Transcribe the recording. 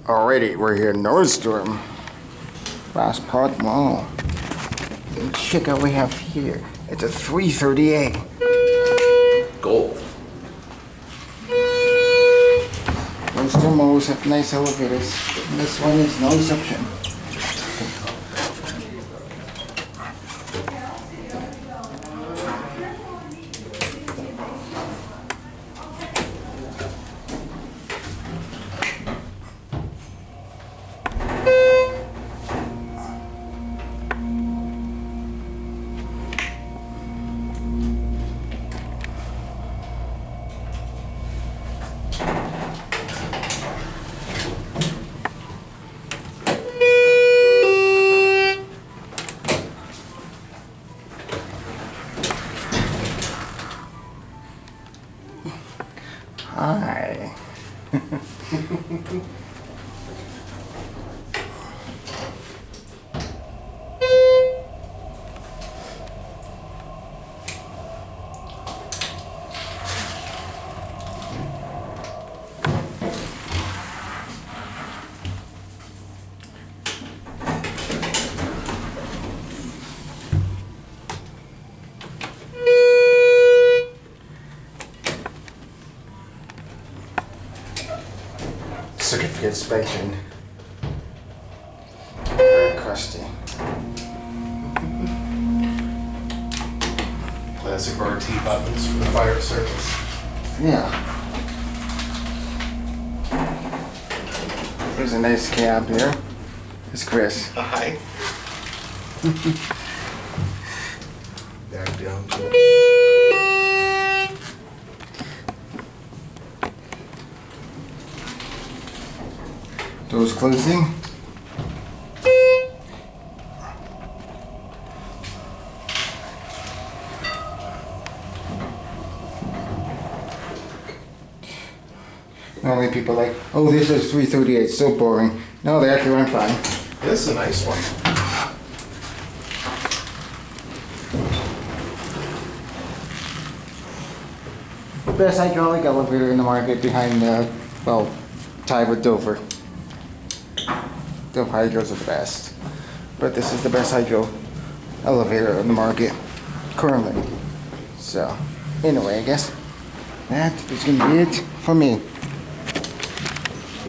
Alrighty, we're here in Nordstrom. Last part mall. And check out what we have here. It's a 330A. Gold. Nordstrom always have nice elevators. And this one is no exception. Hi. Certificate inspection. Very crusty. Classic RT buttons for the fire service. Yeah. There's a nice cab here. It's Chris. Hi. Back down to Doors closing. Normally people are like, oh, this is 338, it's so boring. No, they actually run fine. This is a nice one. The best hydraulic elevator in the market behind, well, tied with Dover. Dover hydros are the best. But this is the best hydro elevator on the market currently. So, anyway, I guess that is going to be it for me.